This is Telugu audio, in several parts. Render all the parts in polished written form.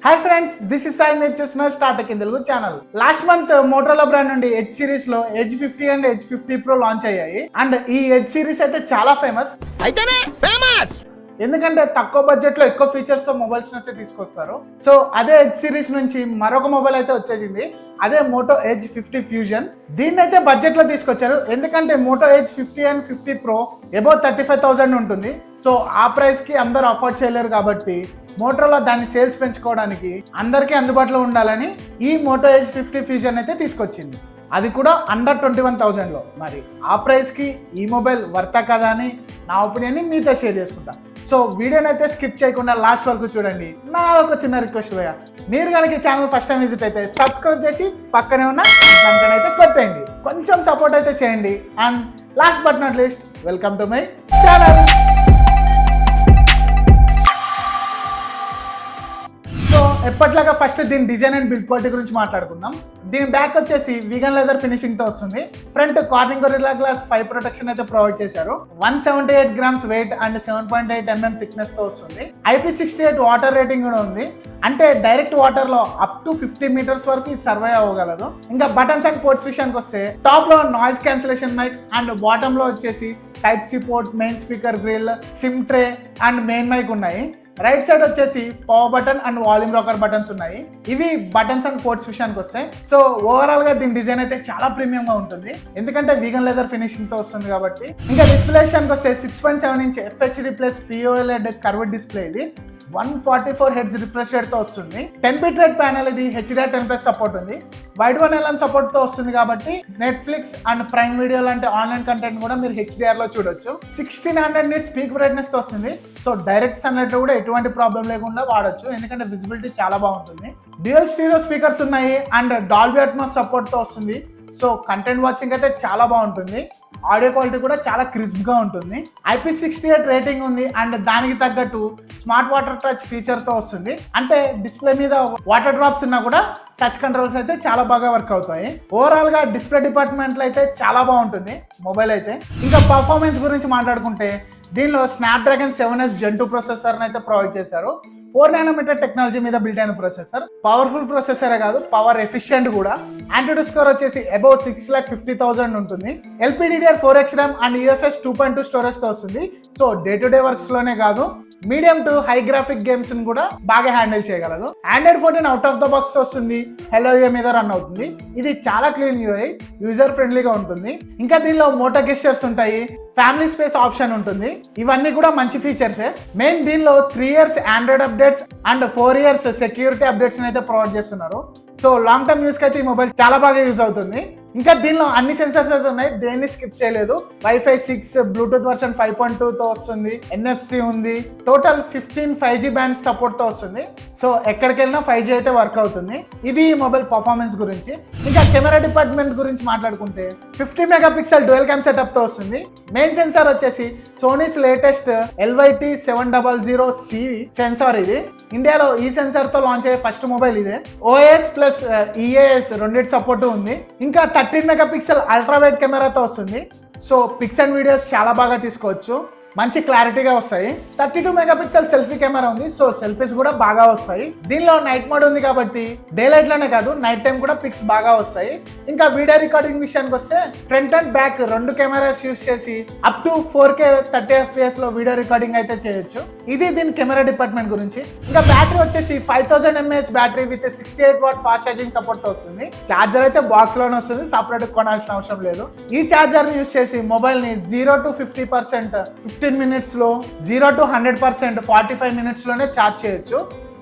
Hi friends, this is Sai. మీరు చూసిన Startek in Telugu channel. Last month Motorola brand నుండి ఎడ్జ్ సిరీస్ లో edge 50 and edge 50 pro launch అయ్యాయి. అండ్ ఈ ఎడ్జ్ సిరీస్ అయితే చాలా ఫేమస్. ఎందుకంటే తక్కువ బడ్జెట్ లో ఎక్కువ ఫీచర్స్ తో మొబైల్స్ అయితే తీసుకొస్తారు. సో అదే ఎడ్జ్ సిరీస్ నుంచి మరొక మొబైల్ అయితే వచ్చేసింది. అదే మోటో ఎడ్జ్ 50 ఫ్యూజన్. దీన్ని అయితే బడ్జెట్ లో తీసుకొచ్చారు. ఎందుకంటే Moto Edge 50 and 50 Pro above 35,000 ఉంటుంది. సో ఆ ప్రైస్ కి అందరూ అఫోర్డ్ చేయలేరు కాబట్టి మోటరోలా దాన్ని సేల్స్ పెంచుకోవడానికి అందరికీ అందుబాటులో ఉండాలని ఈ మోటో ఎడ్జ్ 50 ఫ్యూజన్ అయితే తీసుకొచ్చింది. అది కూడా అండర్ 21,000లో. మరి ఆ ప్రైస్కి ఈ మొబైల్ వర్తా కదా అని నా ఒపీనియన్ని మీతో షేర్ చేసుకుంటా. సో వీడియోని అయితే స్కిప్ చేయకుండా లాస్ట్ వరకు చూడండి. నా ఒక చిన్న రిక్వెస్ట్ భయ్యా, మీరు కనుక ఈ ఛానల్ ఫస్ట్ టైం విజిట్ అయితే సబ్స్క్రైబ్ చేసి పక్కనే ఉన్న గంటను అయితే కొట్టండి. కొంచెం సపోర్ట్ అయితే చేయండి. And last but not least, welcome to my channel. ఎప్పట్లాగా ఫస్ట్ దీని డిజైన్ అండ్ బిల్డ్ క్వాలిటీ గురించి మాట్లాడుకుందాం. దీని బ్యాక్ వచ్చేసి వీగన్ లెదర్ ఫినిషింగ్ తో వస్తుంది. Front Corning Gorilla Glass 5 protection అయితే ప్రొవైడ్ చేశారు. 178 grams weight and 7.8 mm thickness తో వస్తుంది. IP68 వాటర్ రేటింగ్ కూడా ఉంది. అంటే డైరెక్ట్ వాటర్ లో అప్ టు 50 మీటర్స్ వరకు ఇది సర్వైవ్ అవ్వగలదు. ఇంకా బటన్స్ అండ్ పోర్ట్స్ విషయానికి వస్తే టాప్ లో noise cancellation mic and bottom లో వచ్చేసి type C port, main speaker grill, SIM tray and main mic ఉన్నాయి. రైట్ సైడ్ వచ్చేసి power button and volume rocker buttons ఉన్నాయి. ఇవి బటన్స్ అండ్ పోర్ట్స్ విషయానికి వస్తాయి. సో ఓవరాల్ గా దీని డిజైన్ అయితే చాలా ప్రీమియం గా ఉంటుంది. ఎందుకంటే వీగన్ లెదర్ ఫినిషింగ్ తో వస్తుంది కాబట్టి. ఇంకా డిస్ప్లే విషయానికి వస్తే 6.7 inch FHD plus POLED curved display. ఇది 144 Hz రిఫ్రెష్ రేట్ తో వస్తుంది. 10 బిట్ రేట్ ప్యానెల్. ఇది HDR10+ సపోర్ట్ ఉంది. వైడ్ 1LN సపోర్ట్ తో వస్తుంది కాబట్టి నెట్ఫ్లిక్స్ అండ్ ప్రైమ్ వీడియో లాంటి ఆన్లైన్ కంటెంట్ కూడా మీరు HDR లో చూడొచ్చు. 1600 nits పీక్ బ్రైట్నెస్ తో వస్తుంది. సో డైరెక్ట్ సన్లైట్ లో కూడా ఎటువంటి ప్రాబ్లం లేకుండా వాడొచ్చు. ఎందుకంటే విజిబిలిటీ చాలా బాగుంటుంది. డ్యూయల్ స్టీరియో స్పీకర్స్ ఉన్నాయి అండ్ డాల్బీ అట్మాస్ సపోర్ట్ తో వస్తుంది. సో కంటెంట్ వాచింగ్ అయితే చాలా బాగుంటుంది. ఆడియో క్వాలిటీ కూడా చాలా క్రిస్ప్ గా ఉంటుంది. IP68 రేటింగ్ ఉంది అండ్ దానికి తగ్గట్టు స్మార్ట్ వాటర్ టచ్ ఫీచర్ తో వస్తుంది. అంటే డిస్ప్లే మీద వాటర్ డ్రాప్స్ ఉన్నా కూడా టచ్ కంట్రోల్స్ అయితే చాలా బాగా వర్క్ అవుతాయి. ఓవరాల్ గా డిస్ప్లే డిపార్ట్మెంట్ లో అయితే చాలా బాగుంటుంది మొబైల్ అయితే. ఇంకా పర్ఫార్మెన్స్ గురించి మాట్లాడుకుంటే దీనిలో స్నాప్డ్రాగన్ 7S Gen 2 ప్రాసెసర్ అయితే ప్రొవైడ్ చేశారు. 4 nm టెక్నాలజీ మీద బిల్డ్ అయిన ప్రొసెసర్. పవర్ఫుల్ ప్రొసెసరే కాదు, పవర్ ఎఫిషియెంట్ కూడా. ఆండ్రాయిడ్ స్కోర్ వచ్చేసి అబౌవ్ 6,50,000 ఉంటుంది. LPDDR4X RAM and UFS 2.2 storage తో వస్తుంది. So day to day works లోనే కాదు, medium to high graphic games ని కూడా బాగా హ్యాండిల్ చేయగలదు. Android 14 out of the box వస్తుంది. Hello UI మీద రన్ అవుతుంది. ఇది చాలా క్లీన్ UI, యూజర్ ఫ్రెండ్లీగా ఉంటుంది. ఇంకా దీనిలో మోటో గెస్చర్స్ ఉంటాయి, ఫ్యామిలీ స్పేస్ ఆప్షన్ ఉంటుంది. ఇవన్నీ కూడా మంచి ఫీచర్సే. మెయిన్ దీనిలో 3 years Android updates and 4 years security updates అయితే ప్రొవైడ్ చేస్తున్నారు. సో లాంగ్ టర్మ్ యూస్ కి అయితే ఈ మొబైల్ చాలా బాగా యూజ్ అవుతుంది. ఇంకా దీనిలో అన్ని సెన్సర్స్ అయితే ఉన్నాయి, దేన్ని స్కిప్ చేయలేదు. Wi-Fi 6, బ్లూటూత్ వర్షన్ 5.2 తో వస్తుంది. NFC ఉంది. టోటల్ 15 5G బ్యాండ్స్ సపోర్ట్ తో వస్తుంది. సో ఎక్కడికి వెళ్ళినా 5G అయితే వర్క్ అవుతుంది. ఇది ఈ మొబైల్ పర్ఫార్మెన్స్ గురించి. ఇంకా కెమెరా డిపార్ట్మెంట్ గురించి మాట్లాడుకుంటే 50 మెగాపిక్సెల్ డ్యూయల్ క్యామ్ సెటప్ తో వస్తుంది. మెయిన్ సెన్సార్ వచ్చేసి సోనీస్ లేటెస్ట్ LYT700C సెన్సార్. ఇది ఇండియాలో ఈ సెన్సార్ తో లాంచ్ అయ్యే ఫస్ట్ మొబైల్ ఇదే. OIS ప్లస్ EAS రెండింటి సపోర్ట్ ఉంది. ఇంకా 13 మెగాపిక్సెల్ అల్ట్రా వైడ్ కెమెరాతో వస్తుంది. సో పిక్స్ అండ్ వీడియోస్ చాలా బాగా తీసుకోవచ్చు, మంచి క్లారిటీగా వస్తాయి. 32 మెగాపిక్సెల్ సెల్ఫీ కెమెరా ఉంది. సో సెల్ఫీస్ కూడా బాగా వస్తాయి. దీనిలో నైట్ మోడ్ ఉంది కాబట్టి డే లైట్ లోనే కాదు, నైట్ టైం కూడా పిక్స్ బాగా వస్తాయి. ఇంకా వీడియో రికార్డింగ్ విషయానికి వస్తే front and back 2 cameras use చేసి అప్ టు 4K 30 FPS లో వీడియో రికార్డింగ్ అయితే చేయొచ్చు. ఇది దీని కెమెరా డిపార్ట్మెంట్ గురించి. ఇంకా బ్యాటరీ వచ్చేసి 5000 mAh battery with 68 watt fast charging support వస్తుంది. ఛార్జర్ అయితే బాక్స్ లోనే వస్తుంది, సపరేట్ కొనాల్సిన అవసరం లేదు. ఈ ఛార్జర్ ని యూస్ చేసి మొబైల్ ని 0 to 50% 15 minutes లో, 0 to 100% 45 minutes లోనే ఛార్జ్ చేయొచ్చు.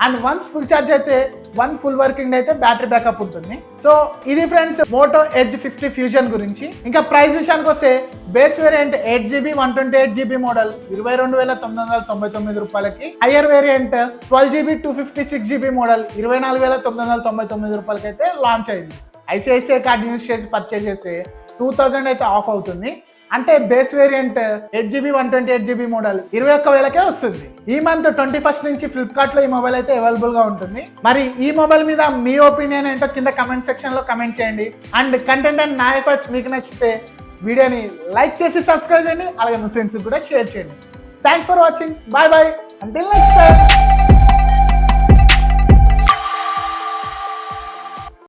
అండ్ వన్స్ ఫుల్ ఛార్జ్ అయితే 1 full వర్కింగ్ డే అయితే బ్యాటరీ బ్యాకప్ ఉంటుంది. సో ఇది ఫ్రెండ్స్ మోటో ఎడ్జ్ 50 ఫ్యూజన్ గురించి. ఇంకా ప్రైస్ విషయానికి వస్తే base variant 8GB 128GB model 22,999 రూపాయలకి. Higher variant 12GB 256GB model 24,999 రూపాయలకి అయితే లాంచ్ అయింది. ICICI కార్డ్ యూజ్ చేసి పర్చేస్ చేస్తే 2000 అయితే ఆఫ్ అవుతుంది. అంటే base variant 8GB 128GB model 21,000కే వస్తుంది. ఈ మంత్ 21st నుంచి ఫ్లిప్కార్ట్ లో ఈ మొబైల్ అయితే అవైలబుల్ గా ఉంటుంది. మరి ఈ మొబైల్ మీద మీ ఒపీనియన్ ఏంటో కింద కమెంట్ సెక్షన్ లో కమెంట్ చేయండి. అండ్ కంటెంట్ అండ్ నా ఎఫర్ట్స్ మీకు నచ్చితే వీడియోని లైక్ చేసి సబ్స్క్రైబ్ చేయండి. అలాగే మీ ఫ్రెండ్స్ కూడా షేర్ చేయండి. Thanks for watching. Bye bye. Until next time.